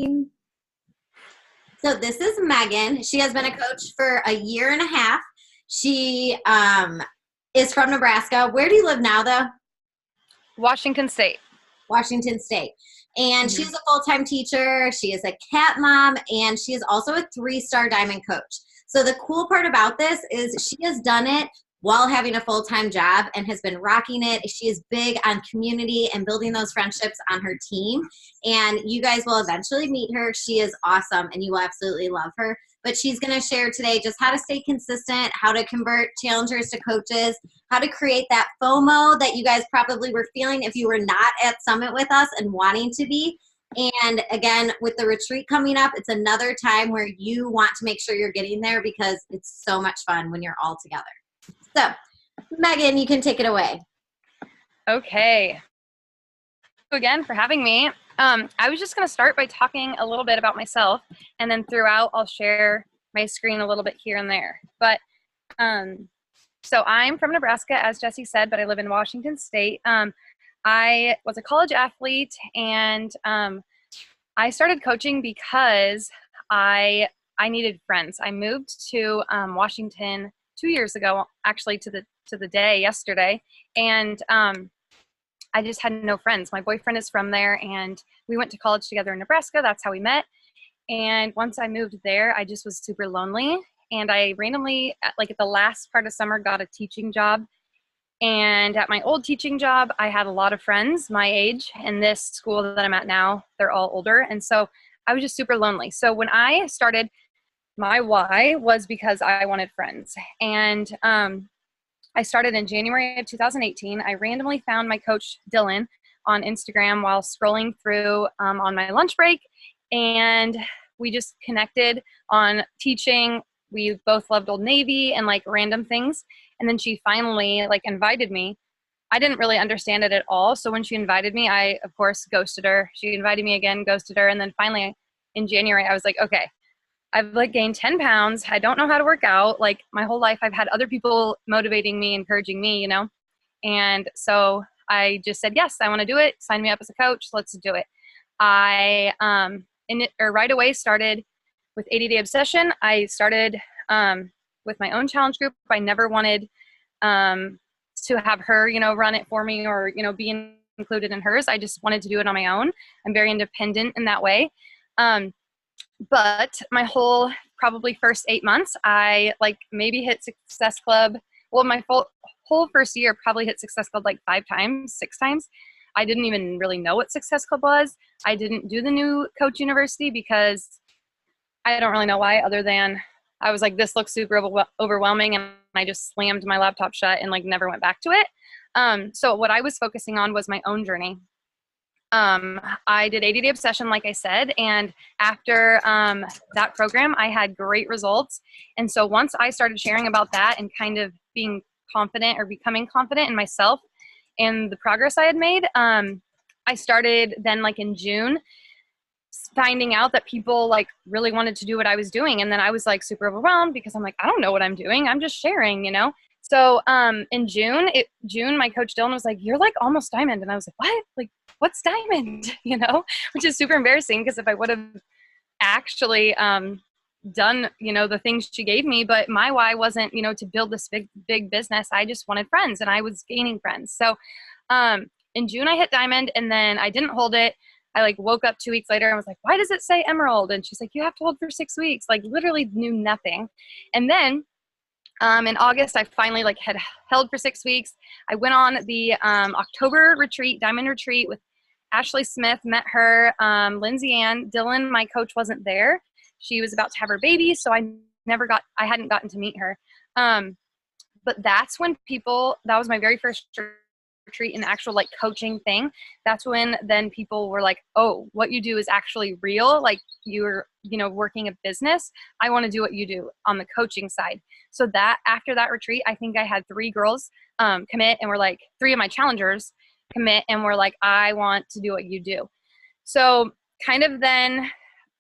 So this is Megan. She has been a coach for a year and a half. She is from Nebraska. Where do you live now, though? Washington State. Washington State. And Mhm. she's a full-time teacher. She is a cat mom, and she is also a three-star diamond coach. So the cool part about this is she has done it while having a full-time job and has been rocking it. She is big on community and building those friendships on her team. And you guys will eventually meet her. She is awesome, and you will absolutely love her. But she's going to share today just how to stay consistent, how to convert challengers to coaches, how to create that FOMO that you guys probably were feeling if you were not at Summit with us and wanting to be. And again, with the retreat coming up, it's another time where you want to make sure you're getting there because it's so much fun when you're all together. So, Megan, you can take it away. Okay. Thank you again for having me. I was just going to start by talking a little bit about myself, and then throughout I'll share my screen a little bit here and there. But so I'm from Nebraska, as Jesse said, but I live in Washington State. I was a college athlete, and I started coaching because I needed friends. I moved to Washington 2 years ago, actually to the day yesterday, and I just had no friends. My boyfriend is from there, and we went to college together in Nebraska. That's how we met. And once I moved there, I just was super lonely. And I randomly, like at the last part of summer, got a teaching job. And at my old teaching job, I had a lot of friends my age. And this school that I'm at now, they're all older. And so I was just super lonely. So when I started, my why was because I wanted friends. And I started in January of 2018. I randomly found my coach, Dylan, on Instagram while scrolling through on my lunch break. And we just connected on teaching. We both loved Old Navy and like random things. And then she finally like invited me. I didn't really understand it at all. So when she invited me, I, of course, ghosted her. She invited me again, ghosted her. And then finally in January, I was like, okay, I've like gained 10 pounds. I don't know how to work out. Like my whole life, I've had other people motivating me, encouraging me, you know? And so I just said, yes, I want to do it. Sign me up as a coach. Let's do it. I, right away started with 80-Day Obsession. I started with my own challenge group. I never wanted to have her, you know, run it for me or, you know, be included in hers. I just wanted to do it on my own. I'm very independent in that way. But my whole probably first 8 months, I like maybe hit Success Club. Well, my whole first year probably hit Success Club like 5 times, 6 times. I didn't even really know what Success Club was. I didn't do the new Coach University because I don't really know why, other than I was like, this looks super overwhelming, and I just slammed my laptop shut and like never went back to it. So what I was focusing on was my own journey. I did 80-Day Obsession, like I said, and after that program, I had great results. And so once I started sharing about that and kind of being confident or becoming confident in myself and the progress I had made, I started then like in June finding out that people like really wanted to do what I was doing. And then I was like super overwhelmed because I'm like, I don't know what I'm doing. I'm just sharing, you know? So in June, my coach Dylan was like, you're like almost diamond. And I was like, what? Like, what's diamond? You know, which is super embarrassing because if I would have actually done, you know, the things she gave me, but my why wasn't, you know, to build this big business. I just wanted friends, and I was gaining friends. So in June, I hit diamond, and then I didn't hold it. I like woke up 2 weeks later and was like, why does it say emerald? And she's like, you have to hold for 6 weeks. Like literally knew nothing. And then in August, I finally like had held for 6 weeks. I went on the October retreat, diamond retreat with Ashley Smith, met her, Lindsay Ann. Dylan, my coach, wasn't there. She was about to have her baby, so I hadn't gotten to meet her. But that's when that was my very first retreat, an actual like coaching thing. That's when then people were like, oh, what you do is actually real. Like you're, you know, working a business. I want to do what you do on the coaching side. So that after that retreat, I think I had 3 girls commit, and were like 3 of my challengers commit and were like, I want to do what you do. So kind of then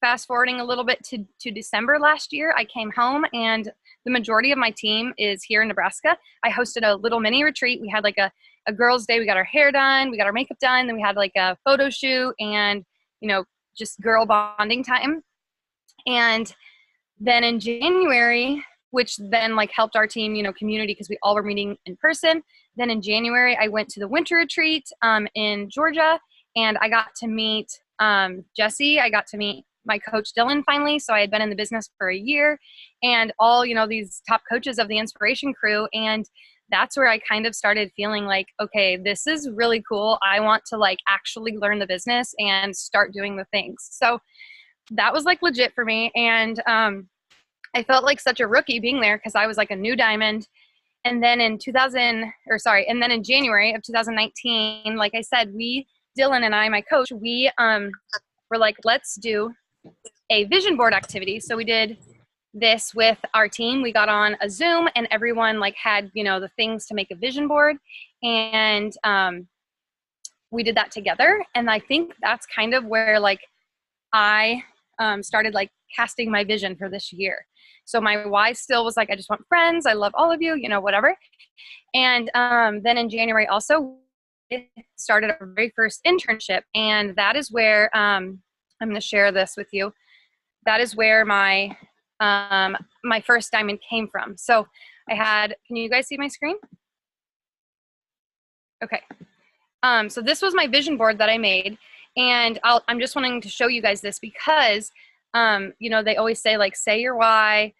fast forwarding a little bit to December last year, I came home, and the majority of my team is here in Nebraska. I hosted a little mini retreat. We had like a girls' day. We got our hair done, we got our makeup done, then we had like a photo shoot and, you know, just girl bonding time. And then in January, which then like helped our team, community, because we all were meeting in person. Then in January, I went to the winter retreat in Georgia, and I got to meet Jesse. I got to meet my coach Dylan finally. So I had been in the business for a year, and all, these top coaches of the Inspiration crew. And that's where I kind of started feeling like, okay, this is really cool. I want to like actually learn the business and start doing the things. So that was like legit for me. And I felt like such a rookie being there because I was like a new diamond. And then in January of 2019, like I said, Dylan and I, my coach, we were like, let's do a vision board activity. So we did this with our team. We got on a Zoom, and everyone like had, the things to make a vision board. And we did that together. And I think that's kind of where like I started like casting my vision for this year. So my why still was like, I just want friends. I love all of you, whatever. And then in January also, it started our very first internship. And that is where, I'm going to share this with you. That is where my first diamond came from. So can you guys see my screen? Okay. So this was my vision board that I made. And I'm just wanting to show you guys this because, they always say like, say your why,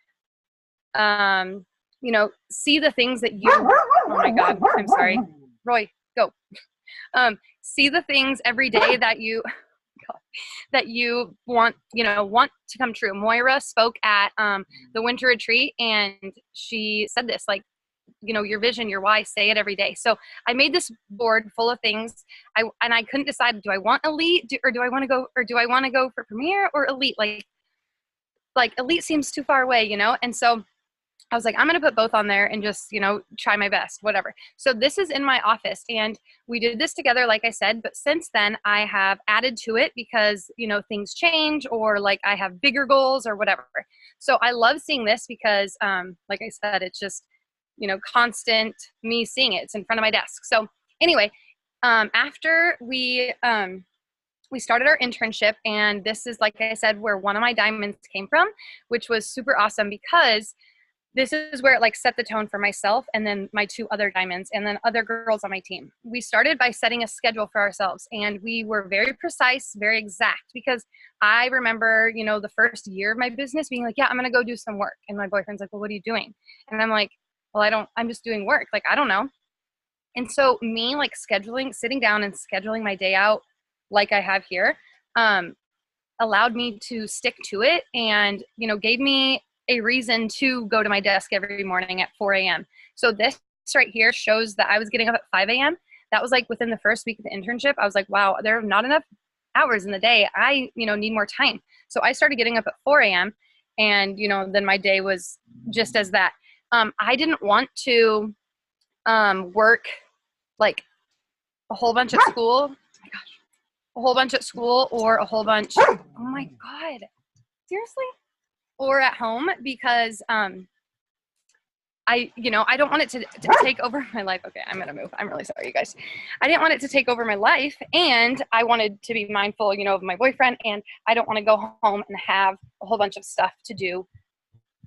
see the things that you, oh my God, I'm sorry. Roy, go. See the things every day that you want, want to come true. Moira spoke at the winter retreat, and she said this, like, your vision, your why, say it every day. So I made this board full of things. And I couldn't decide, do I want elite or do I want to go for premier or elite? Like elite seems too far away, And so I was like, I'm going to put both on there and just, try my best, whatever. So this is in my office, and we did this together, like I said, but since then I have added to it because, things change, or like I have bigger goals or whatever. So I love seeing this because, like I said, it's just, constant me seeing it. It's in front of my desk. So anyway, after we started our internship, and this is, like I said, where one of my diamonds came from, which was super awesome because this is where it like set the tone for myself and then my two other diamonds and then other girls on my team. We started by setting a schedule for ourselves, and we were very precise, very exact, because I remember, the first year of my business being like, yeah, I'm going to go do some work. And my boyfriend's like, well, what are you doing? And I'm like, well, I'm just doing work. Like, I don't know. And so me like sitting down and scheduling my day out like I have here, allowed me to stick to it and, gave me a reason to go to my desk every morning at 4 a.m. So this right here shows that I was getting up at 5 a.m. That was like within the first week of the internship. I was like, wow, there are not enough hours in the day. I, need more time. So I started getting up at 4 a.m. and, then my day was just as that. I didn't want to work like a whole bunch at school. Oh my gosh. A whole bunch at school or a whole bunch. Oh my God. Seriously? Or at home, because I don't want it to take over my life. Okay, I'm going to move. I'm really sorry, you guys. I didn't want it to take over my life, and I wanted to be mindful, of my boyfriend, and I don't want to go home and have a whole bunch of stuff to do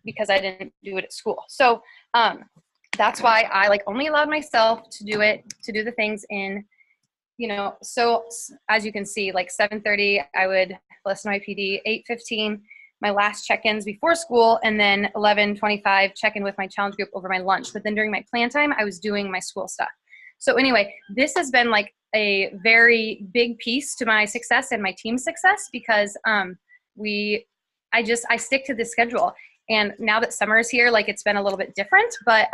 because I didn't do it at school. So that's why I like only allowed myself to do the things in, so as you can see, like 7:30, I would listen to my PD, 8:15, my last check-ins before school, and then 11:25 check-in with my challenge group over my lunch. But then during my plan time, I was doing my school stuff. So anyway, this has been like a very big piece to my success and my team's success because I stick to this schedule. And now that summer is here, like it's been a little bit different, but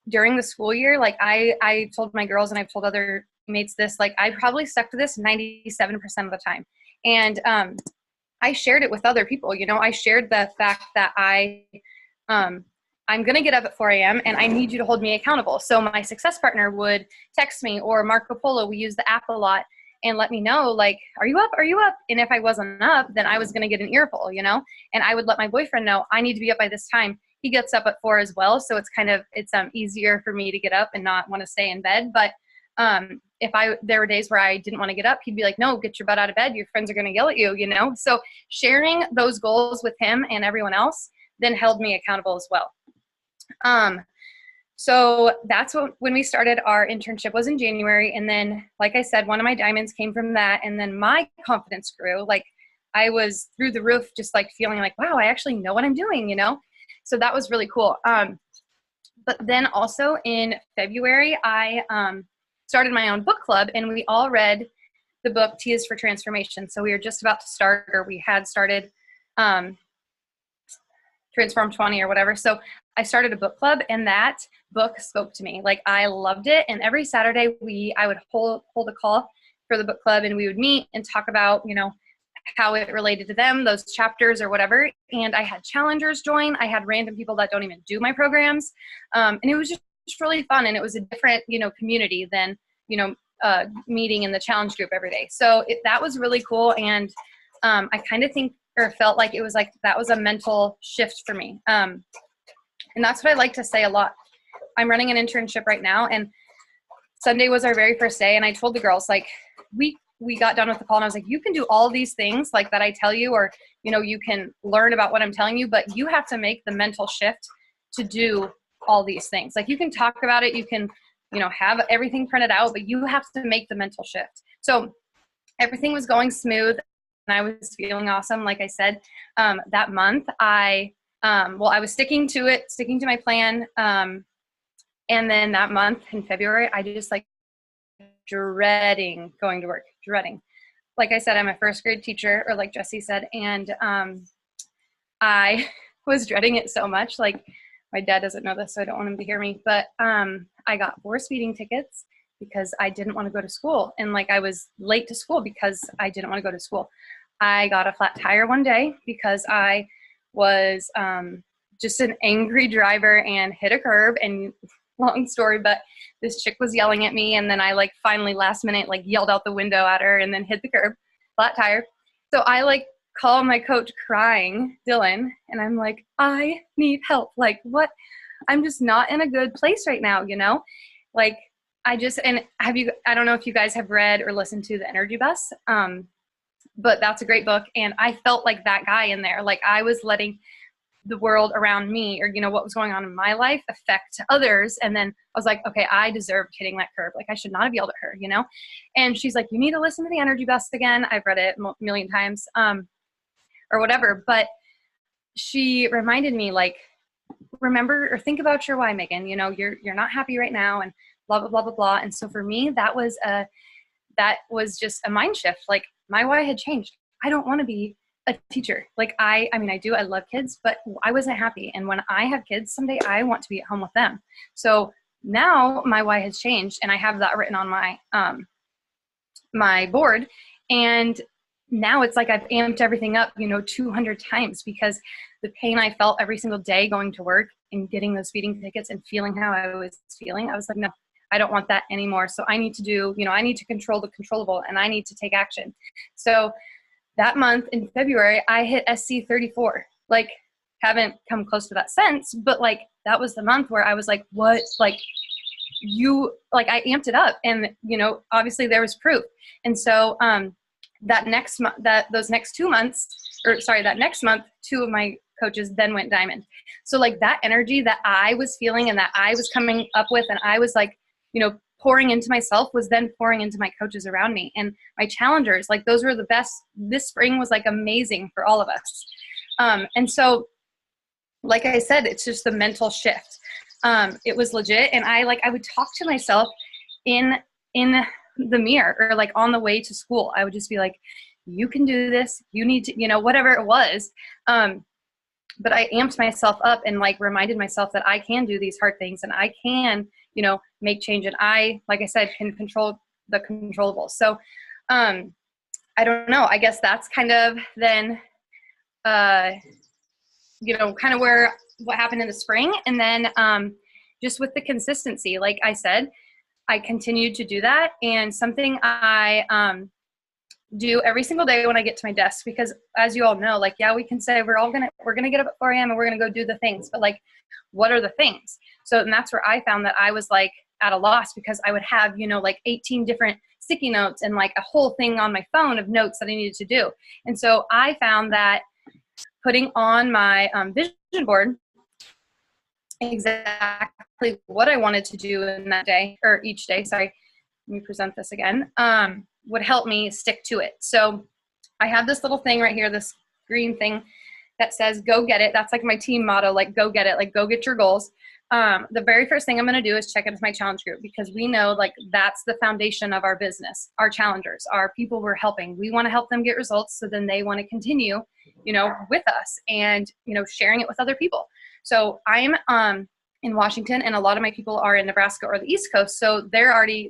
during the school year, like I told my girls, and I've told other mates this, like I probably stuck to this 97% of the time. And I shared it with other people. I shared the fact that I'm going to get up at 4 a.m. and I need you to hold me accountable. So my success partner would text me, or Marco Polo, we use the app a lot, and let me know, like, are you up? Are you up? And if I wasn't up, then I was going to get an earful, and I would let my boyfriend know I need to be up by this time. He gets up at 4 as well. So it's easier for me to get up and not want to stay in bed. But There were days where I didn't want to get up, he'd be like, no, get your butt out of bed. Your friends are going to yell at you, you know? So sharing those goals with him and everyone else then held me accountable as well. So that's when we started. Our internship was in January. And then, like I said, one of my diamonds came from that. And then my confidence grew. Like I was through the roof, just like feeling like, wow, I actually know what I'm doing, you know? So that was really cool. But then also in February, I started my own book club, and we all read the book T is for Transformation. So we were just about to start, or we had started Transform 20 or whatever. So I started a book club, and that book spoke to me. Like I loved it. And every Saturday I would hold a call for the book club, and we would meet and talk about, you know, how it related to them, those chapters or whatever. And I had challengers join. I had random people that don't even do my programs. And it was just really fun. And it was a different, you know, community than, you know, meeting in the challenge group every day. So that was really cool. And I kind of think, or felt like it was like, that was a mental shift for me. And that's what I like to say a lot. I'm running an internship right now, and Sunday was our very first day. And I told the girls, like, we got done with the call, and I was like, you can do all these things like that I tell you, or, you know, you can learn about what I'm telling you, but you have to make the mental shift to do all these things. Like you can talk about it, you can, you know, have everything printed out, but you have to make the mental shift. So everything was going smooth, and I was feeling awesome. Like I said, that month I was sticking to it, sticking to my plan. And then that month in February, I just like dreading going to work, dreading. Like I said, I'm a first grade teacher, or like Jesse said, and I was dreading it so much. Like my dad doesn't know this, so I don't want him to hear me, but I got 4 speeding tickets because I didn't want to go to school. And like I was late to school because I didn't want to go to school. I got a flat tire one day because I was just an angry driver and hit a curb, and long story, but this chick was yelling at me, and then I like finally last minute like yelled out the window at her and then hit the curb, flat tire. So I like call my coach crying, Dylan, and I'm like, I need help. Like what? I'm just not in a good place right now, you know? Like I don't know if you guys have read or listened to The Energy Bus, but that's a great book. And I felt like that guy in there. Like I was letting the world around me, or, you know, what was going on in my life affect others. And then I was like, okay, I deserved hitting that curb. Like I should not have yelled at her, you know? And she's like, you need to listen to The Energy Bus again. I've read it a million times, or whatever. But she reminded me, like, remember or think about your why, Megan. You know, you're not happy right now, and blah, blah, blah, blah, blah. And so for me, that was just a mind shift. Like my why had changed. I don't want to be a teacher. Like I mean, I do, I love kids, but I wasn't happy. And when I have kids someday, I want to be at home with them. So now my why has changed, and I have that written on my, my board. And now it's like I've amped everything up, you know, 200 times, because the pain I felt every single day going to work and getting those speeding tickets and feeling how I was feeling, I was like, no, I don't want that anymore. So I need to do, you know, I need to control the controllable, and I need to take action. So that month in February, I hit SC 34. Like, haven't come close to that since, but like, that was the month where I was like, what? Like, I amped it up, and, you know, obviously there was proof. And so, that next month, that next month, 2 of my coaches then went diamond. So like that energy that I was feeling and that I was coming up with, and I was like, you know, pouring into myself, was then pouring into my coaches around me and my challengers. Like those were the best. This spring was like amazing for all of us. And so, like I said, it's just the mental shift. It was legit. And I would talk to myself in the mirror, or like on the way to school. I would just be like, you can do this. You need to, you know, whatever it was. But I amped myself up and like reminded myself that I can do these hard things, and I can, you know, make change. And I, like I said, can control the controllables. So, I don't know, I guess that's kind of then, you know, kind of what happened in the spring. And then, just with the consistency, like I said, I continued to do that. And something I, do every single day when I get to my desk, because as you all know, like, yeah, we can say we're going to get up at 4 a.m. and we're going to go do the things, but like, what are the things? So, and that's where I found that I was like, at a loss because I would have, like 18 different sticky notes and like a whole thing on my phone of notes that I needed to do. And so I found that putting on my vision board exactly what I wanted to do in that day, or each day, sorry, let me present this again, would help me stick to it. So I have this little thing right here, this green thing that says, go get it. That's like my team motto, like go get it, like go get your goals. The very first thing I'm going to do is check in with my challenge group, because we know like that's the foundation of our business, our challengers, our people we're helping. We want to help them get results, so then they want to continue, with us and, sharing it with other people. So I'm in Washington, and a lot of my people are in Nebraska or the East Coast. So they've already,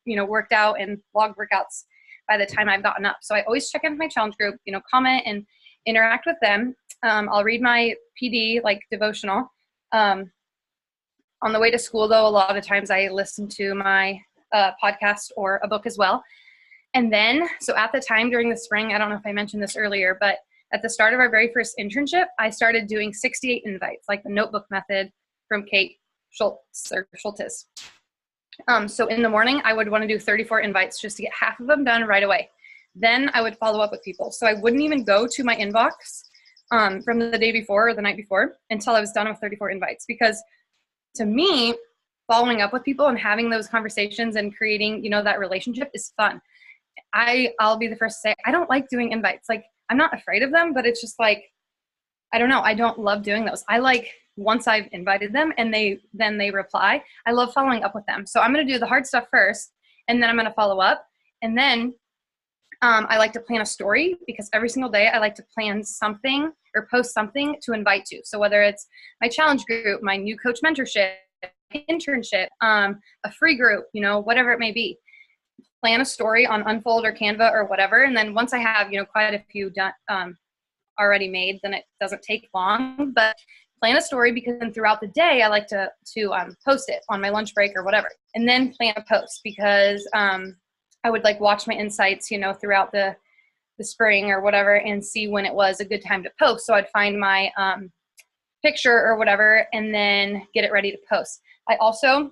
worked out and logged workouts by the time I've gotten up. So I always check in with my challenge group, comment and interact with them. I'll read my PD, like devotional. On the way to school, though, a lot of times I listen to my podcast or a book as well. And then, so at the time during the spring, I don't know if I mentioned this earlier, but at the start of our very first internship, I started doing 68 invites, like the notebook method from Kate Schultes. So in the morning, I would want to do 34 invites just to get half of them done right away. Then I would follow up with people. So I wouldn't even go to my inbox from the day before or the night before until I was done with 34 invites. Because to me, following up with people and having those conversations and creating, that relationship is fun. I'll be the first to say, I don't like doing invites. Like, I'm not afraid of them, but it's just like, I don't know. I don't love doing those. I like, once I've invited them and then they reply, I love following up with them. So I'm going to do the hard stuff first, and then I'm going to follow up. And then I like to plan a story, because every single day I like to plan something or post something to invite to. So whether it's my challenge group, my new coach mentorship, internship, a free group, whatever it may be, plan a story on Unfold or Canva or whatever. And then once I have, quite a few done, already made, then it doesn't take long, but plan a story, because then throughout the day I like to post it on my lunch break or whatever. And then plan a post, because I would like watch my insights, throughout the spring or whatever, and see when it was a good time to post. So I'd find my picture or whatever, and then get it ready to post. I also,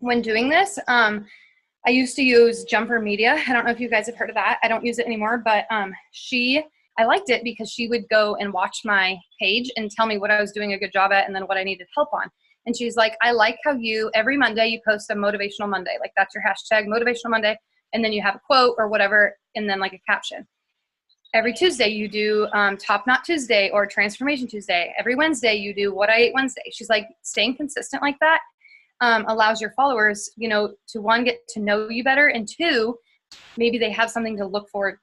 when doing this, I used to use Jumper Media. I don't know if you guys have heard of that. I don't use it anymore, but I liked it because she would go and watch my page and tell me what I was doing a good job at and then what I needed help on. And she's like, I like how every Monday you post a motivational Monday. Like, that's your hashtag, motivational Monday. And then you have a quote or whatever, and then like a caption. Every Tuesday you do Top Knot Tuesday or Transformation Tuesday. Every Wednesday you do What I Ate Wednesday. She's like, staying consistent like that allows your followers, to one, get to know you better, and two, maybe they have something to look forward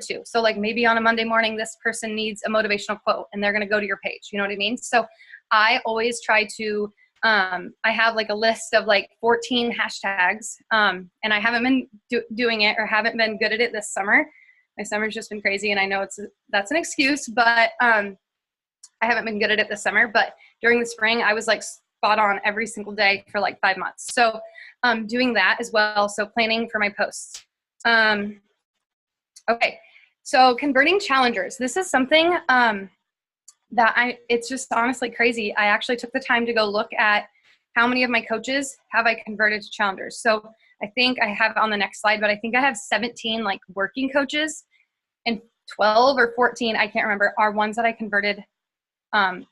to. So like, maybe on a Monday morning, this person needs a motivational quote and they're going to go to your page. You know what I mean? So I always try to, I have like a list of like 14 hashtags, and I haven't been doing it, or haven't been good at it this summer. My summer's just been crazy, and I know that's an excuse, but I haven't been good at it this summer. But during the spring, I was like spot on every single day for like 5 months. So doing that as well. So planning for my posts. Okay, so converting challengers. This is something it's just honestly crazy. I actually took the time to go look at how many of my coaches have I converted to challengers. So I think I have it on the next slide, but I think I have 17 like working coaches, and 12 or 14, I can't remember, are ones that I converted from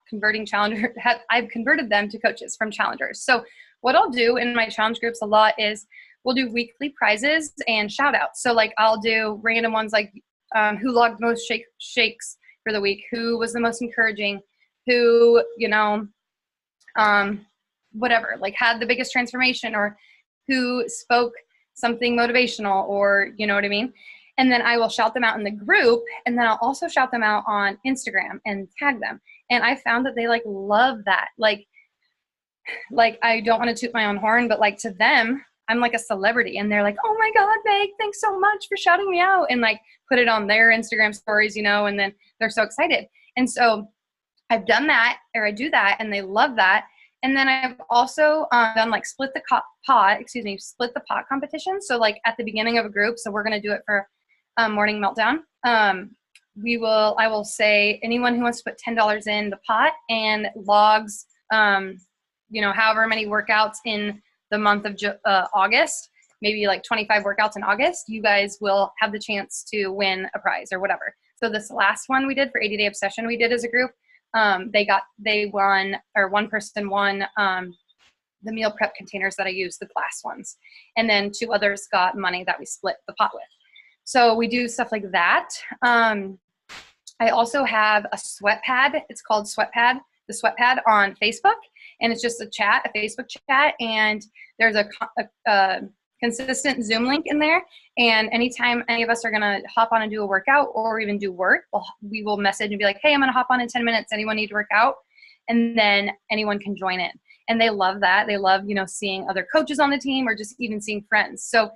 converting challengers. I've converted them to coaches from challengers. So what I'll do in my challenge groups a lot is we'll do weekly prizes and shout outs. So like, I'll do random ones like who logged the most shakes for the week, who was the most encouraging, who, whatever, like had the biggest transformation, or who spoke something motivational, or you know what I mean? And then I will shout them out in the group, and then I'll also shout them out on Instagram and tag them. And I found that they like love that. Like I don't want to toot my own horn, but like to them, I'm like a celebrity, and they're like, oh my God, Meg, thanks so much for shouting me out, and like put it on their Instagram stories, and then they're so excited. And so I've done that, or I do that, and they love that. And then I've also done like split the pot competition. So like at the beginning of a group, so we're going to do it for Morning Meltdown. I will say anyone who wants to put $10 in the pot and logs however many workouts in the month of August, maybe like 25 workouts in August, you guys will have the chance to win a prize or whatever. So this last one we did for 80 Day Obsession, we did as a group, they won, or one person won the meal prep containers that I use, the glass ones. And then 2 others got money that we split the pot with. So we do stuff like that. I also have a sweat pad. It's called the sweat pad on Facebook. And it's just a Facebook chat. And there's a consistent Zoom link in there. And anytime any of us are going to hop on and do a workout or even do work, we will message and be like, hey, I'm going to hop on in 10 minutes. Anyone need to work out? And then anyone can join in. And they love that. They love, seeing other coaches on the team or just even seeing friends. So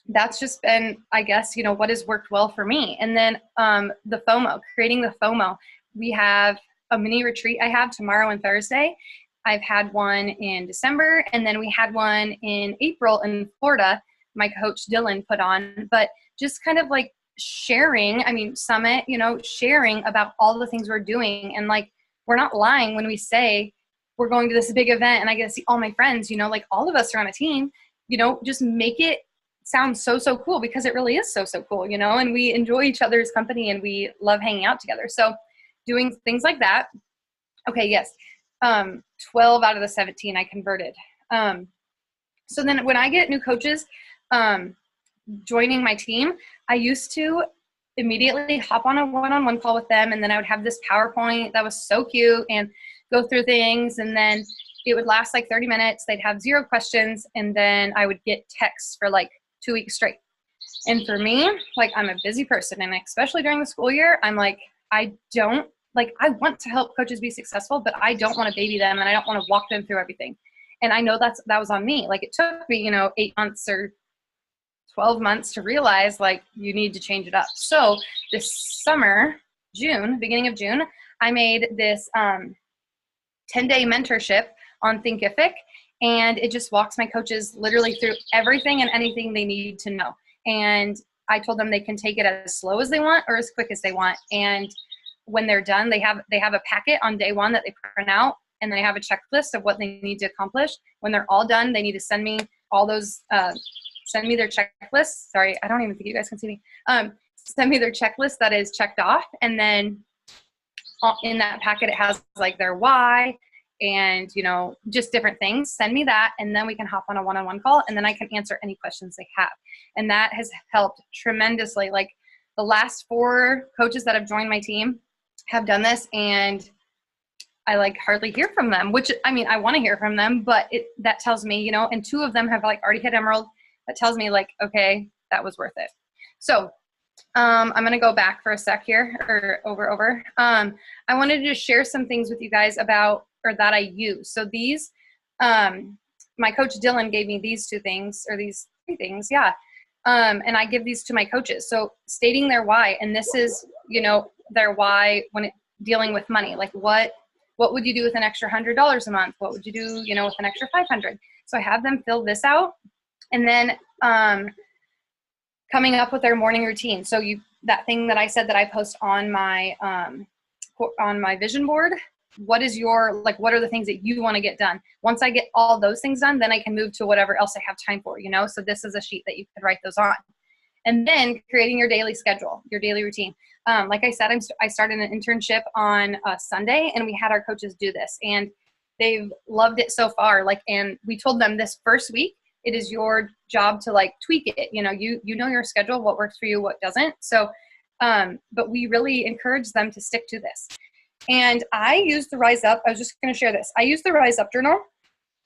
that's just been, I guess, what has worked well for me. And then the FOMO, creating the FOMO. We have a mini retreat I have tomorrow and Thursday. I've had one in December, and then we had one in April in Florida, my coach Dylan put on. But just kind of like sharing, summit, sharing about all the things we're doing. And like, we're not lying when we say we're going to this big event and I get to see all my friends, like all of us are on a team, just make it sound so cool, because it really is so cool, and we enjoy each other's company and we love hanging out together. So doing things like that. Okay. Yes. 12 out of the 17 I converted. So then when I get new coaches, joining my team, I used to immediately hop on a one-on-one call with them. And then I would have this PowerPoint that was so cute and go through things. And then it would last like 30 minutes. They'd have 0 questions. And then I would get texts for like 2 weeks straight. And for me, like, I'm a busy person. And especially during the school year, I'm like, I want to help coaches be successful, but I don't want to baby them and I don't want to walk them through everything. And I know that was on me. Like, it took me, 8 months or 12 months to realize like you need to change it up. So this summer, beginning of June, I made this 10-day mentorship on Thinkific, and it just walks my coaches literally through everything and anything they need to know. And I told them they can take it as slow as they want or as quick as they want. And when they're done, they have a packet on day 1 that they print out, and they have a checklist of what they need to accomplish. When they're all done, they need to send me all those, send me their checklist. Sorry, I don't even think you guys can see me. Send me their checklist that is checked off. And then in that packet, it has like their why and, just different things. Send me that. And then we can hop on a one-on-one call, and then I can answer any questions they have. And that has helped tremendously. Like, the last 4 coaches that have joined my team have done this, and I like hardly hear from them, which I want to hear from them, but that tells me, and 2 of them have like already hit Emerald. That tells me like, okay, that was worth it. So I'm going to go back for a sec here, or over. I wanted to share some things with you guys about, or that I use. So these, my coach Dylan gave me these 2 things, or these 3 things. Yeah. And I give these to my coaches. So stating their why, and this is, their why when dealing with money. Like, what would you do with an extra $100 a month? What would you do, with an extra $500? So I have them fill this out, and then coming up with their morning routine. So that thing that I said that I post on my vision board. What are the things that you want to get done? Once I get all those things done, then I can move to whatever else I have time for, So this is a sheet that you could write those on. And then creating your daily schedule, your daily routine. Like I said, I started an internship on Sunday, and we had our coaches do this, and they've loved it so far. And we told them this first week, it is your job to tweak it. You know your schedule, what works for you, what doesn't. So, but we really encourage them to stick to this. And I use the Rise Up. I was just going to share this. I use the Rise Up journal,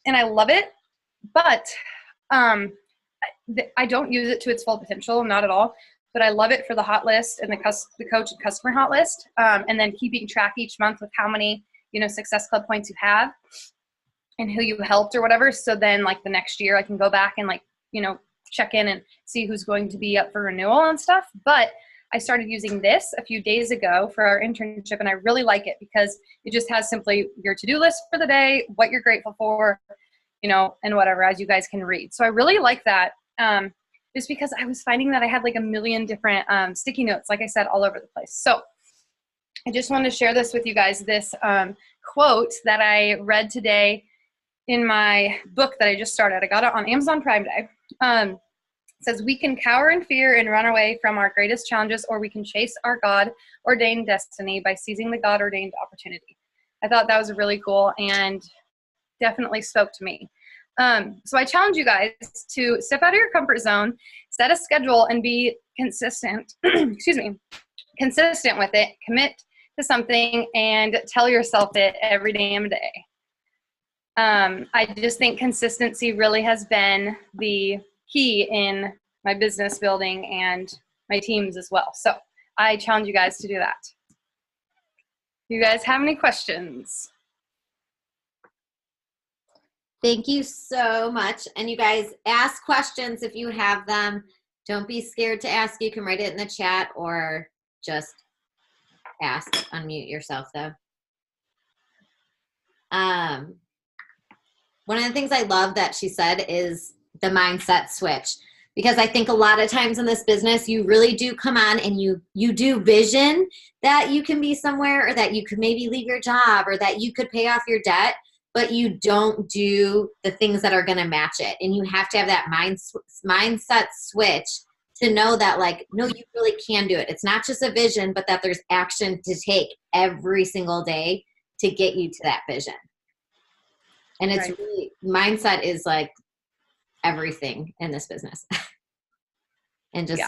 and I love it, but I don't use it to its full potential, not at all. But I love it for the hot list and the coach and customer hot list, and then keeping track each month with how many Success Club points you have and who you helped or whatever. So then the next year I can go back and check in and see who's going to be up for renewal and stuff. But I started using this a few days ago for our internship, and I really like it because it just has simply your to-do list for the day, what you're grateful for, and whatever, as you guys can read. So I really like that, just because I was finding that I had a million different sticky notes, like I said, all over the place. So I just wanted to share this with you guys, this quote that I read today in my book that I just started. I got it on Amazon Prime Day. It says, "We can cower in fear and run away from our greatest challenges, or we can chase our God-ordained destiny by seizing the God-ordained opportunity." I thought that was really cool and definitely spoke to me. So I challenge you guys to step out of your comfort zone, set a schedule, and be consistent. Consistent with it. Commit to something and tell yourself it every damn day. I just think consistency really has been the key in my business building and my teams as well. So I challenge you guys to do that. You guys have any questions? Thank you so much. And you guys, ask questions if you have them. Don't be scared to ask. You can write it in the chat or just ask. Unmute yourself though. One of the things I love that she said is the mindset switch, because I think a lot of times in this business, you really do come on and you do vision that you can be somewhere, or that you could maybe leave your job, or that you could pay off your debt, but you don't do the things that are going to match it. And you have to have that mindset switch to know that, like, no, you really can do it. It's not just a vision, but that there's action to take every single day to get you to that vision. And it's right. Really, mindset is like everything in this business. And just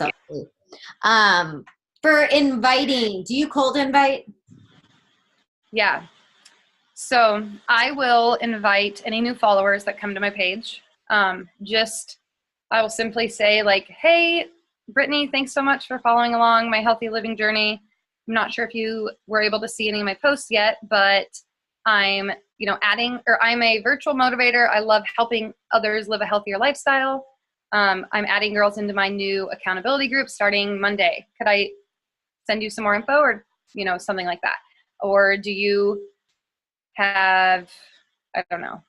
for inviting, do you cold invite? Yeah. So I will invite any new followers that come to my page. I will simply say, like, "Hey, Brittany, thanks so much for following along my healthy living journey. I'm not sure if you were able to see any of my posts yet, but I'm, I'm a virtual motivator. I love helping others live a healthier lifestyle. I'm adding girls into my new accountability group starting Monday. Could I send you some more info, or, something like that? Or do you have, I don't know,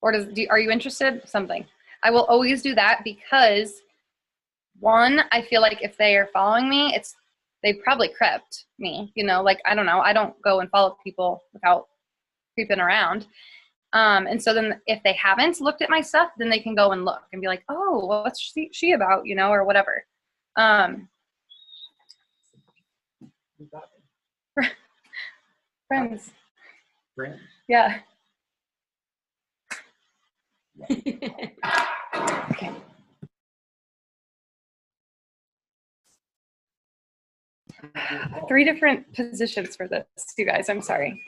or are you interested? Something." I will always do that because, one, I feel like if they are following me, they probably crept me, I don't know. I don't go and follow people without creeping around. And so then if they haven't looked at my stuff, then they can go and look and be like, "Oh, what's she about?" Or whatever. Friends. Yeah. Okay. Three different positions for this, you guys. I'm sorry.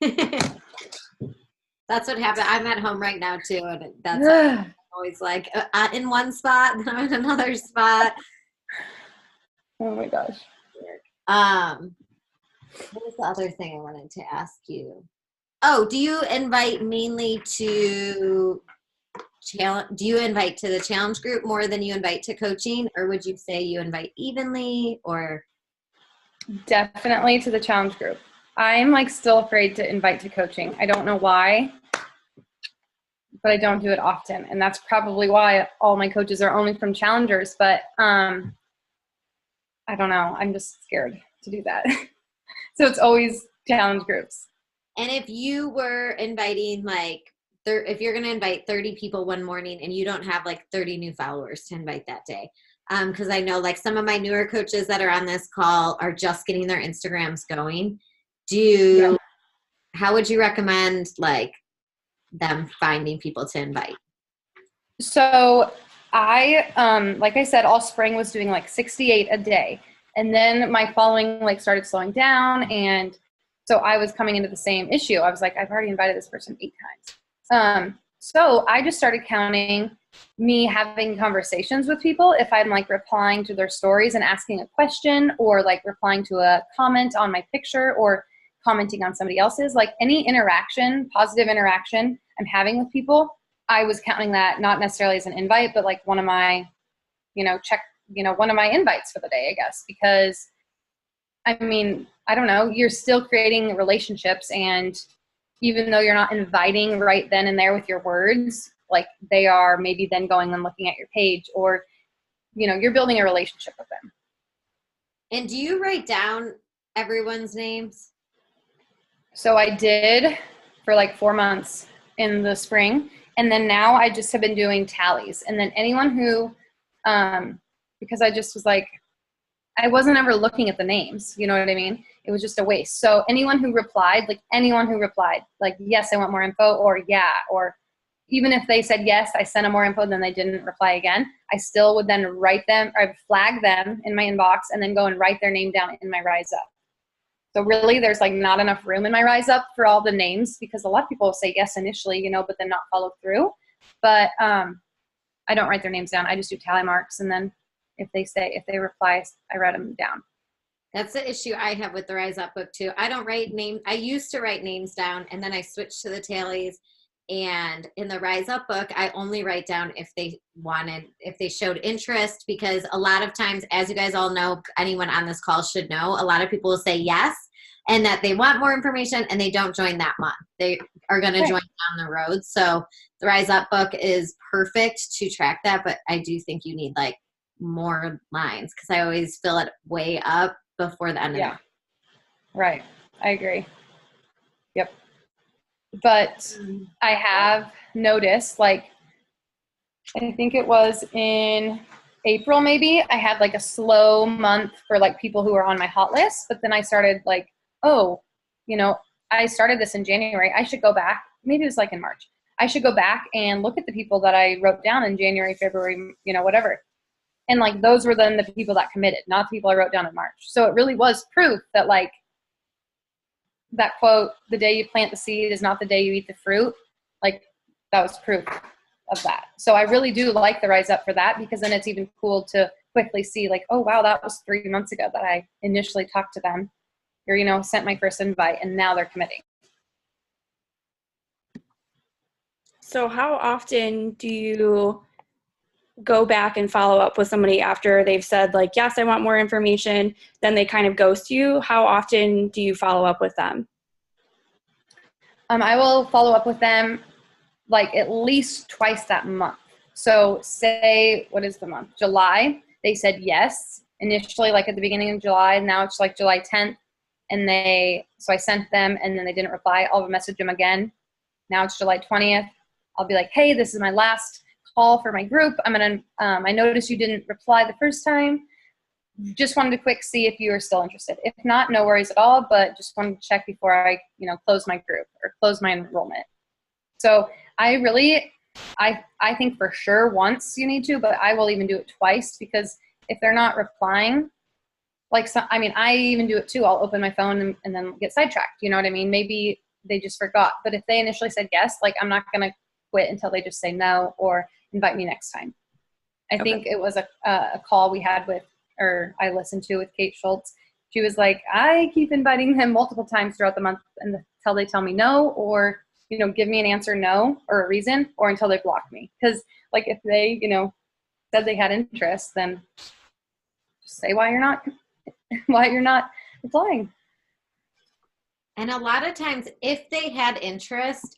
That's what happened. I'm at home right now too, and that's always like in one spot, then I'm in another spot. Oh my gosh. What was the other thing I wanted to ask you? Oh, do you invite mainly to challenge? Do you invite to the challenge group more than you invite to coaching, or would you say you invite evenly? Or definitely to the challenge group. I'm still afraid to invite to coaching. I don't know why, but I don't do it often, and that's probably why all my coaches are only from challengers. But I don't know. I'm just scared to do that. So it's always challenge groups. And if you were inviting, if you're going to invite 30 people one morning and you don't have 30 new followers to invite that day, because I know some of my newer coaches that are on this call are just getting their Instagrams going. How would you recommend them finding people to invite? So I, like I said, all spring was doing 68 a day. And then my following started slowing down. And so I was coming into the same issue. I was like, I've already invited this person 8 times. So I just started counting me having conversations with people. If I'm replying to their stories and asking a question, or replying to a comment on my picture, or commenting on somebody else's, any interaction, positive interaction I'm having with people, I was counting that not necessarily as an invite, but one of my, one of my invites for the day, I guess, because I don't know, you're still creating relationships, and even though you're not inviting right then and there with your words, they are maybe then going and looking at your page, or, you're building a relationship with them. And do you write down everyone's names? So I did for like 4 months in the spring. And then now I just have been doing tallies. And then anyone who, because I just was like, I wasn't ever looking at the names. You know what I mean? It was just a waste. So anyone who replied, like, yes, I want more info, or yeah, or even if they said yes, I sent them more info, then they didn't reply again, I still would then write them or flag them in my inbox and then go and write their name down in my Rise Up. So really there's like not enough room in my Rise Up for all the names, because a lot of people will say yes initially, you know, but then not follow through. But I don't write their names down. I just do tally marks. And then if they reply, I write them down. That's the issue I have with the Rise Up book too. I don't write names. I used to write names down, and then I switched to the tallies. And in the Rise Up book, I only write down if they showed interest, because a lot of times, as you guys all know, anyone on this call should know, a lot of people will say yes and that they want more information and they don't join that month. They are going to join down the road. So the Rise Up book is perfect to track that, but I do think you need like more lines, because I always fill it way up before the end of the month. Right. I agree. Yep. But I have noticed, like, I think it was in April, maybe, I had like a slow month for like people who were on my hot list. But then I started like, oh, you know, I started this in January. I should go back. Maybe it was like in March. I should go back and look at the people that I wrote down in January, February, you know, whatever. And like, those were then the people that committed, not the people I wrote down in March. So it really was proof that, like, that quote, the day you plant the seed is not the day you eat the fruit. Like, that was proof of that. So I really do like the Rise Up for that, because then it's even cool to quickly see like, oh, wow, that was 3 months ago that I initially talked to them, or, you know, sent my first invite, and now they're committing. So how often do you go back and follow up with somebody after they've said like, yes, I want more information, then they kind of ghost you? How often do you follow up with them? I will follow up with them like at least twice that month. So say, what is the month? July. They said yes initially, like at the beginning of July. Now it's like July 10th. And so I sent them, and then they didn't reply. I'll message them again. Now it's July 20th. I'll be like, hey, this is my last call for my group. I noticed you didn't reply the first time. Just wanted to quick see if you are still interested. If not, no worries at all, but just wanted to check before I, you know, close my group or close my enrollment. So I think for sure once you need to, but I will even do it twice, because if they're not replying, like, I even do it too. I'll open my phone and then get sidetracked. You know what I mean? Maybe they just forgot. But if they initially said yes, like, I'm not going to quit until they just say no or invite me next time. I think it was a call we had or I listened to with Kate Schultz. She was like, I keep inviting them multiple times throughout the month until they tell me no, or, you know, give me an answer no or a reason, or until they block me. Because, like, if they, you know, said they had interest, then just say why you're not replying. And a lot of times, if they had interest,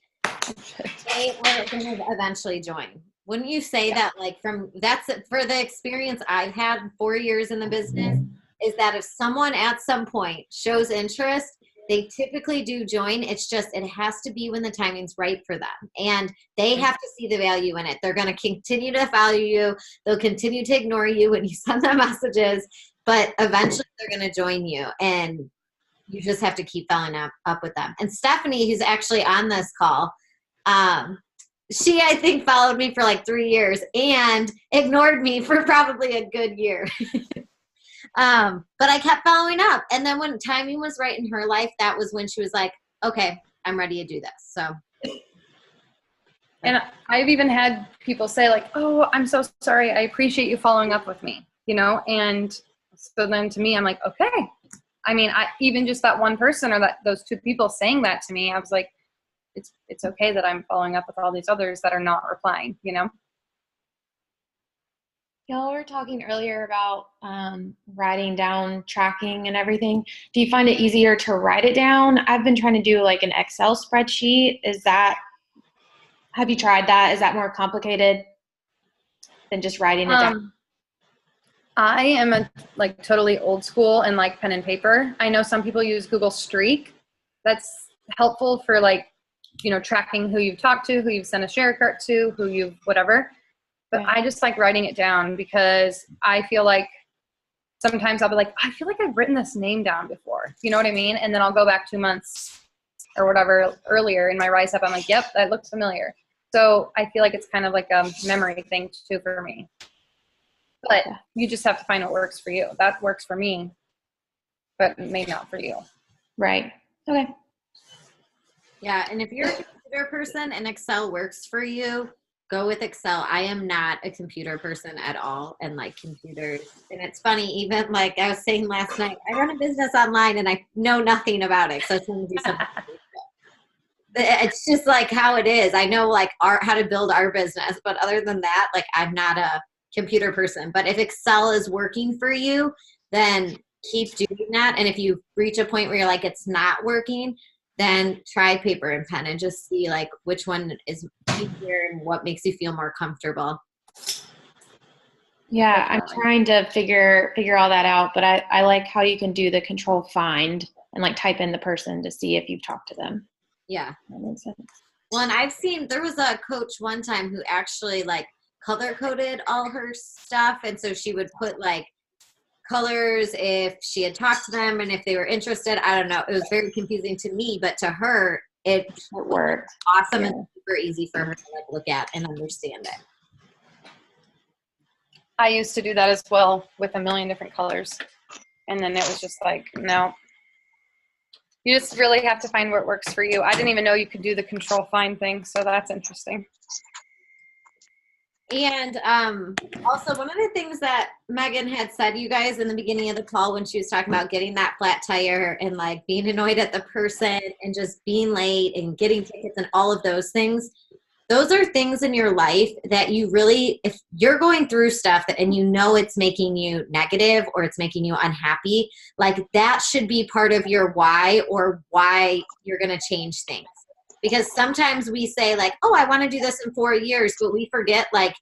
they were going to eventually join. Wouldn't you say that, like, that's for the experience I've had 4 years in the business, is that if someone at some point shows interest, they typically do join. It's just, it has to be when the timing's right for them. And they have to see the value in it. They're going to continue to follow you. They'll continue to ignore you when you send them messages, but eventually they're going to join you. And you just have to keep following up with them. And Stephanie, who's actually on this call, she, I think, followed me for like 3 years and ignored me for probably a good year. But I kept following up. And then when timing was right in her life, that was when she was like, okay, I'm ready to do this. So. And I've even had people say like, oh, I'm so sorry. I appreciate you following up with me, you know? And so then to me, I'm like, okay. I mean, even just that one person or those two people saying that to me, I was like, it's okay that I'm following up with all these others that are not replying, you know? Y'all were talking earlier about writing down tracking and everything. Do you find it easier to write it down? I've been trying to do like an Excel spreadsheet. Have you tried that? Is that more complicated than just writing it down? I am totally old school and like pen and paper. I know some people use Google Streak. That's helpful for like, tracking who you've talked to, who you've sent a share cart to, who you've whatever. But Yeah. I just like writing it down because I feel like sometimes I'll be like, I feel like I've written this name down before. You know what I mean? And then I'll go back 2 months or whatever earlier in my Rise Up. I'm like, yep, that looks familiar. So I feel like it's kind of like a memory thing too for me. But you just have to find what works for you. That works for me, but may not for you. Right. Okay. Yeah, and if you're a computer person and Excel works for you, go with Excel. I am not a computer person at all and like computers. And it's funny, even like I was saying last night, I run a business online and I know nothing about it. So it's going to do something. It's just like how it is. I know like how to build our business, but other than that, like I'm not a computer person. But if Excel is working for you, then keep doing that. And if you reach a point where you're like, it's not working, then try paper and pen and just see like which one is easier and what makes you feel more comfortable. Yeah, I'm trying to figure all that out, but I like how you can do the control find and like type in the person to see if you've talked to them. Yeah. That makes sense. Well, and I've seen, there was a coach one time who actually like color coded all her stuff. And so she would put like colors if she had talked to them and if they were interested. I don't know. It was very confusing to me, but to her, it worked. Awesome and super easy for her to like look at and understand it. I used to do that as well with a million different colors. And then it was just like, no. You just really have to find what works for you. I didn't even know you could do the control find thing, so that's interesting. And also one of the things that Megan had said, you guys, in the beginning of the call when she was talking about getting that flat tire and like being annoyed at the person and just being late and getting tickets and all of those things, those are things in your life that you really, if you're going through stuff and you know it's making you negative or it's making you unhappy, like that should be part of your why or why you're going to change things. Because sometimes we say like, oh, I want to do this in 4 years, but we forget like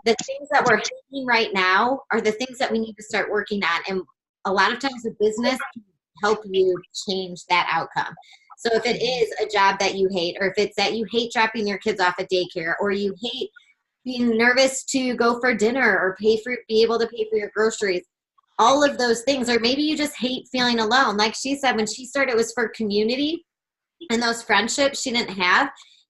the things that we're hating right now are the things that we need to start working on. And a lot of times the business can help you change that outcome. So if it is a job that you hate, or if it's that you hate dropping your kids off at daycare, or you hate being nervous to go for dinner or be able to pay for your groceries, all of those things, or maybe you just hate feeling alone. Like she said, when she started, it was for community and those friendships she didn't have.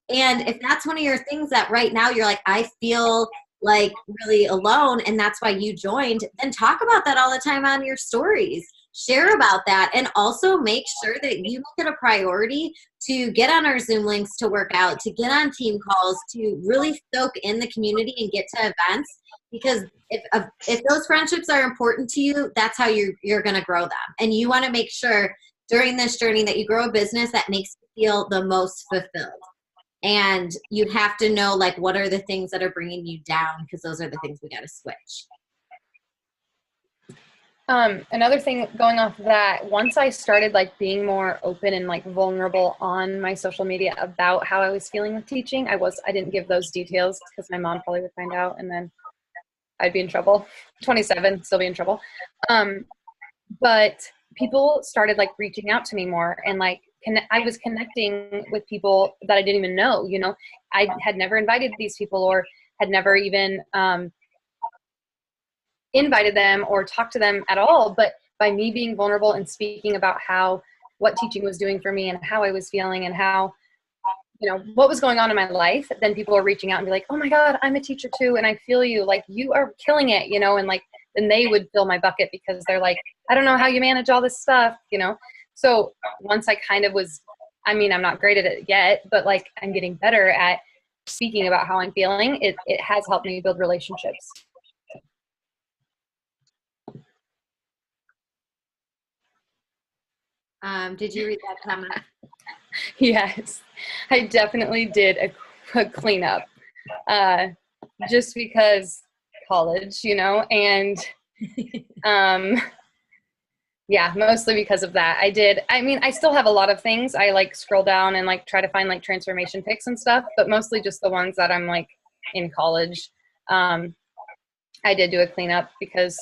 And if that's one of your things that right now you're like, I feel like really alone, and that's why you joined, then talk about that all the time on your stories. Share about that, and also make sure that you make it a priority to get on our Zoom links to work out, to get on team calls, to really soak in the community and get to events. Because if those friendships are important to you, that's how you're going to grow them. And you want to make sure during this journey that you grow a business that makes you feel the most fulfilled. And you have to know like what are the things that are bringing you down, because those are the things we got to switch. Another thing going off of that, once I started like being more open and like vulnerable on my social media about how I was feeling with teaching, I didn't give those details because my mom probably would find out and then I'd be in trouble. 27, still be in trouble. But people started like reaching out to me more, and like I was connecting with people that I didn't even know. You know, I had never invited these people or had never even invited them or talked to them at all. But by me being vulnerable and speaking about what teaching was doing for me and how I was feeling and how, you know, what was going on in my life, then people are reaching out and be like, oh my God, I'm a teacher too. And I feel you, like you are killing it, you know, and like, then they would fill my bucket because they're like, I don't know how you manage all this stuff, you know? So once I kind of I'm not great at it yet, but like I'm getting better at speaking about how I'm feeling. It has helped me build relationships. Did you read that comment? Yes, I definitely did a cleanup, just because college, you know, and yeah, mostly because of that. I still have a lot of things. I like scroll down and like try to find like transformation pics and stuff, but mostly just the ones that I'm like in college. I did do a cleanup because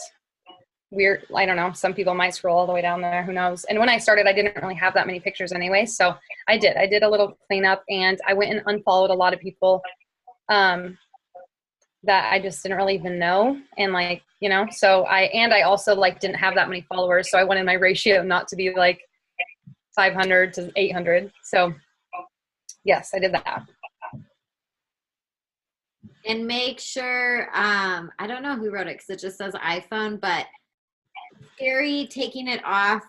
weird. I don't know. Some people might scroll all the way down there. Who knows? And when I started, I didn't really have that many pictures anyway. So I did a little cleanup, and I went and unfollowed a lot of people that I just didn't really even know. And like, you know, so I also like didn't have that many followers. So I wanted my ratio not to be like 500 to 800. So yes, I did that. And make sure, I don't know who wrote it because it just says iPhone, but scary taking it off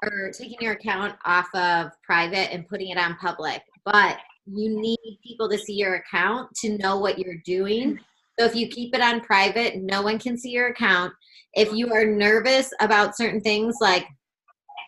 or taking your account off of private and putting it on public. But you need people to see your account to know what you're doing. So if you keep it on private, no one can see your account. If you are nervous about certain things, like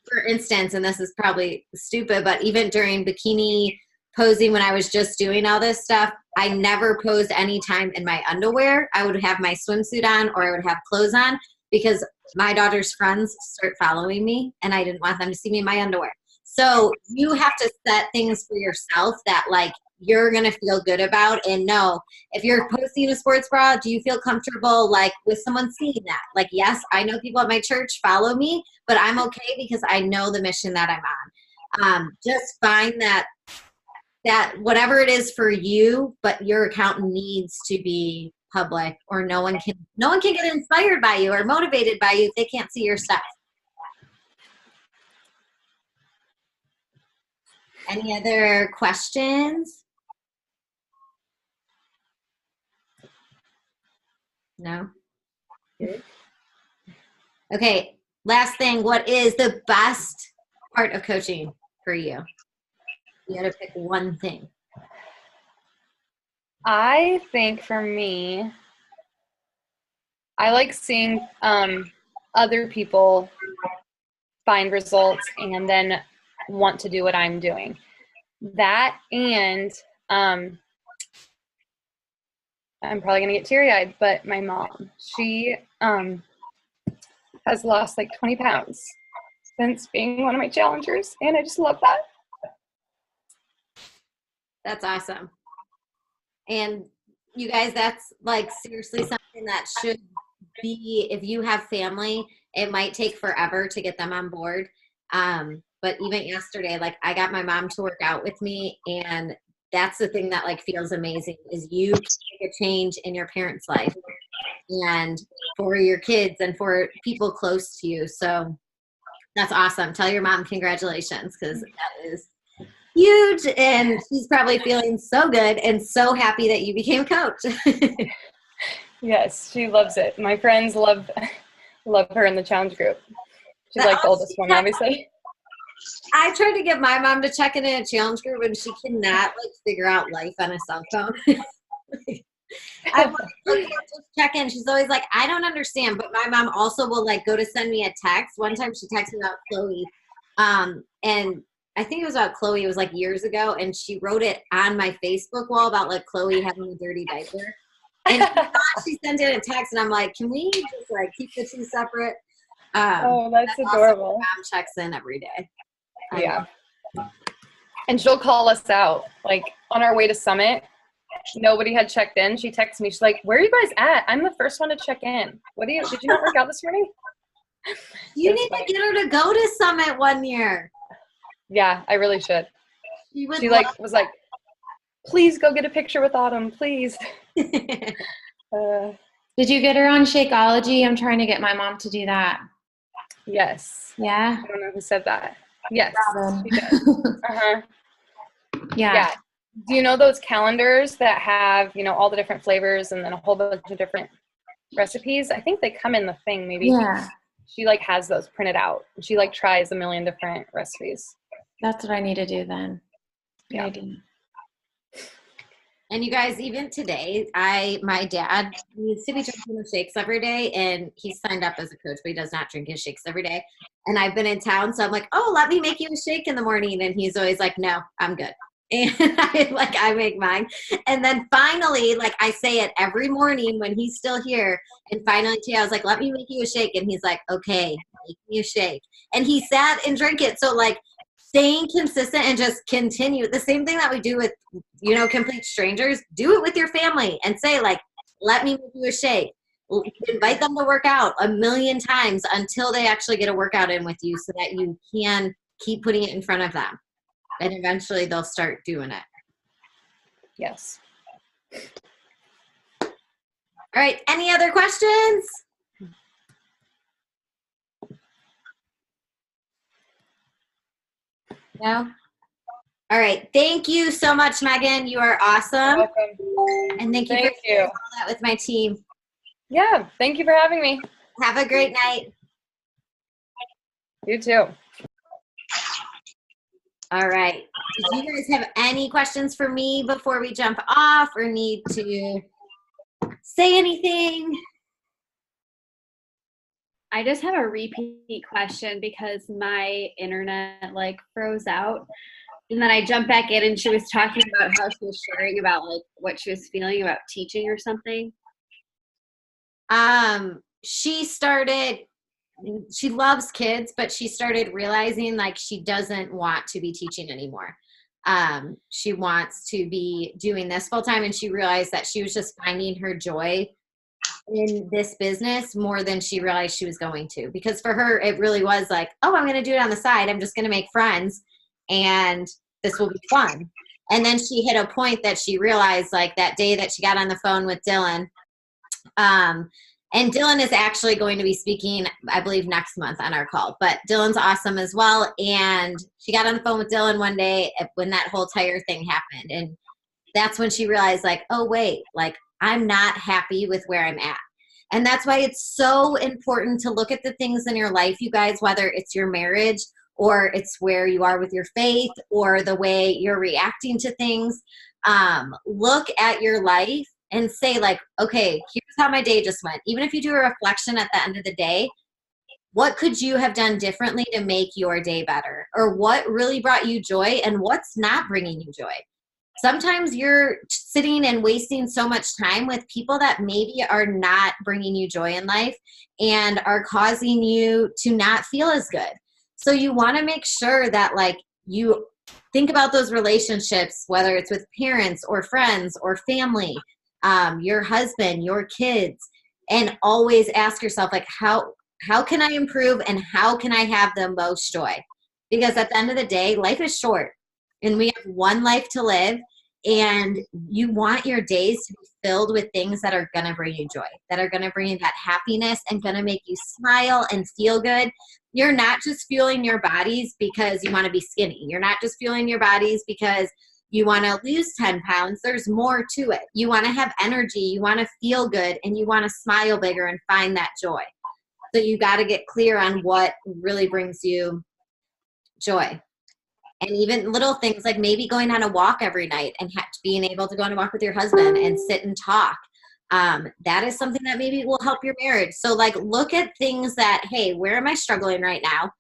for instance, and this is probably stupid, but even during bikini posing when I was just doing all this stuff, I never posed any time in my underwear. I would have my swimsuit on or I would have clothes on because my daughter's friends start following me and I didn't want them to see me in my underwear. So you have to set things for yourself that like you're going to feel good about and know if you're posting a sports bra, do you feel comfortable like with someone seeing that? Like, yes, I know people at my church follow me, but I'm okay because I know the mission that I'm on. Just find that whatever it is for you, but your account needs to be public or no one can get inspired by you or motivated by you if they can't see your stuff. Any other questions? No? Okay, last thing, what is the best part of coaching for you? You had to pick one thing. I think for me, I like seeing other people find results and then want to do what I'm doing. That and I'm probably going to get teary-eyed, but my mom, she has lost like 20 pounds since being one of my challengers, and I just love that. That's awesome. And you guys, that's like seriously something that should be, if you have family, it might take forever to get them on board. But even yesterday, like I got my mom to work out with me, and that's the thing that like feels amazing is you can make a change in your parents' life and for your kids and for people close to you. So that's awesome. Tell your mom congratulations because that is huge, and she's probably feeling so good and so happy that you became a coach. Yes, she loves it. My friends love her in the challenge group. She's like the oldest one, obviously. I tried to get my mom to check in a challenge group, and she cannot like figure out life on a cell phone. I'm like, okay, just check in. She's always like, I don't understand. But my mom also will like go to send me a text. One time she texted me about Chloe, and I think it was about Chloe. It was like years ago, and she wrote it on my Facebook wall about like Chloe having a dirty diaper. And she sent in a text, and I'm like, can we just like keep the two separate? Oh, that's adorable. My mom checks in every day. Yeah. And she'll call us out. Like on our way to Summit, nobody had checked in. She texts me. She's like, where are you guys at? I'm the first one to check in. Did you not work out this morning? You need to get her to go to Summit one year. Yeah, I really should. She was like, please go get a picture with Autumn, please. Did you get her on Shakeology? I'm trying to get my mom to do that. Yes. Yeah? I don't know who said that. Yes. Robin. She does. Uh-huh. Yeah. Do you know those calendars that have, all the different flavors and then a whole bunch of different recipes? I think they come in the thing maybe. Yeah. She like has those printed out. She like tries a million different recipes. That's what I need to do then. Yeah. And you guys, even today, my dad needs to be drinking his shakes every day, and he's signed up as a coach, but he does not drink his shakes every day. And I've been in town, so I'm like, oh, let me make you a shake in the morning. And he's always like, no, I'm good. And I make mine. And then finally, like I say it every morning when he's still here. And finally today I was like, let me make you a shake. And he's like, okay, make me a shake. And he sat and drank it. So like staying consistent and just continue. The same thing that we do with, complete strangers, do it with your family and say like, let me make you a shake. Invite them to work out a million times until they actually get a workout in with you so that you can keep putting it in front of them. And eventually they'll start doing it. Yes. All right. Any other questions? No? All right. Thank you so much, Megan. You are awesome. You're welcome. And thank you Thank for sharing you. all that with my team. Yeah. Thank you for having me. Have a great night. You too. All right. Did you guys have any questions for me before we jump off or need to say anything? I just have a repeat question because my internet like froze out. And then I jumped back in and she was talking about how she was sharing about like what she was feeling about teaching or something. She loves kids, but she started realizing like she doesn't want to be teaching anymore. She wants to be doing this full time, and she realized that she was just finding her joy in this business more than she realized she was going to. Because for her, it really was like, oh, I'm going to do it on the side. I'm just going to make friends, and this will be fun. And then she hit a point that she realized, like that day that she got on the phone with Dylan, and Dylan is actually going to be speaking, I believe, next month on our call. But Dylan's awesome as well. And she got on the phone with Dylan one day when that whole tire thing happened. And that's when she realized, like, oh, wait, like, I'm not happy with where I'm at. And that's why it's so important to look at the things in your life, you guys, whether it's your marriage or it's where you are with your faith or the way you're reacting to things. Look at your life and say, like, okay, here's how my day just went. Even if you do a reflection at the end of the day, what could you have done differently to make your day better? Or what really brought you joy and what's not bringing you joy? Sometimes you're sitting and wasting so much time with people that maybe are not bringing you joy in life and are causing you to not feel as good. So you want to make sure that, like, you think about those relationships, whether it's with parents or friends or family, your husband, your kids, and always ask yourself, like, how can I improve and how can I have the most joy? Because at the end of the day, life is short and we have one life to live, and you want your days to be filled with things that are going to bring you joy, that are going to bring you that happiness and going to make you smile and feel good. You're not just fueling your bodies because you want to be skinny. You're not just fueling your bodies because you want to lose 10 pounds. There's more to it. You want to have energy. You want to feel good, and you want to smile bigger and find that joy. So you got to get clear on what really brings you joy. And even little things like maybe going on a walk every night and being able to go on a walk with your husband and sit and talk. That is something that maybe will help your marriage. So, like, look at things that, hey, where am I struggling right now?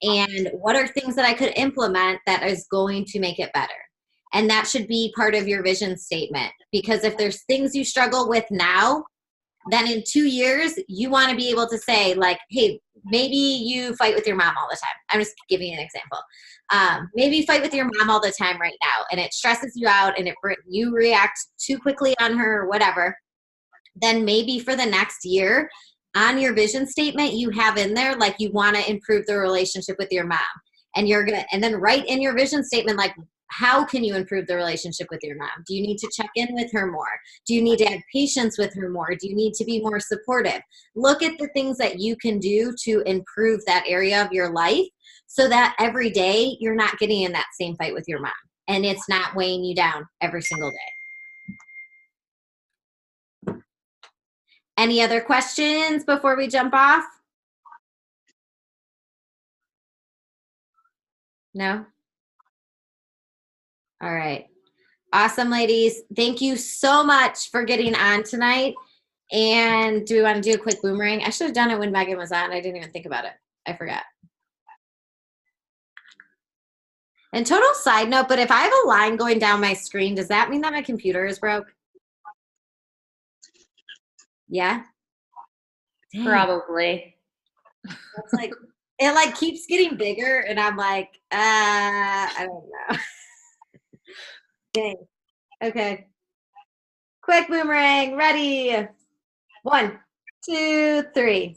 And what are things that I could implement that is going to make it better? And that should be part of your vision statement. Because if there's things you struggle with now, then in 2 years, you want to be able to say, like, hey, maybe you fight with your mom all the time. I'm just giving you an example. Maybe you fight with your mom all the time right now, and it stresses you out, and you react too quickly on her or whatever. Then maybe for the next year, on your vision statement, you have in there, like, you want to improve the relationship with your mom. And then write in your vision statement, like, how can you improve the relationship with your mom? Do you need to check in with her more? Do you need to have patience with her more? Do you need to be more supportive? Look at the things that you can do to improve that area of your life so that every day you're not getting in that same fight with your mom and it's not weighing you down every single day. Any other questions before we jump off? No? All right. Awesome, ladies. Thank you so much for getting on tonight. And do we want to do a quick boomerang? I should have done it when Megan was on. I didn't even think about it. I forgot. And total side note, but if I have a line going down my screen, does that mean that my computer is broke? Yeah? Dang. Probably. It's like, it like keeps getting bigger, and I'm like, I don't know. Dang. Okay. Quick boomerang. Ready. 1, 2, 3.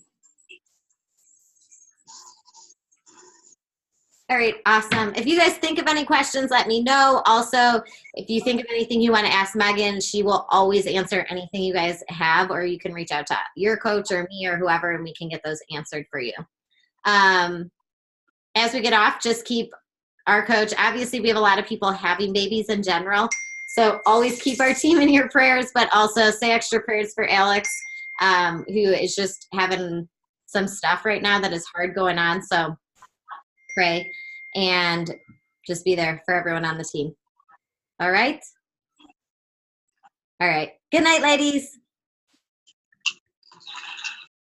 All right, awesome. If you guys think of any questions, let me know. Also, if you think of anything you want to ask Megan, she will always answer anything you guys have, or you can reach out to your coach or me or whoever, and we can get those answered for you. As we get off, just keep our coach. Obviously, we have a lot of people having babies in general, so always keep our team in your prayers, but also say extra prayers for Alex, who is just having some stuff right now that is hard going on. So pray and just be there for everyone on the team. All right? All right. Good night, ladies.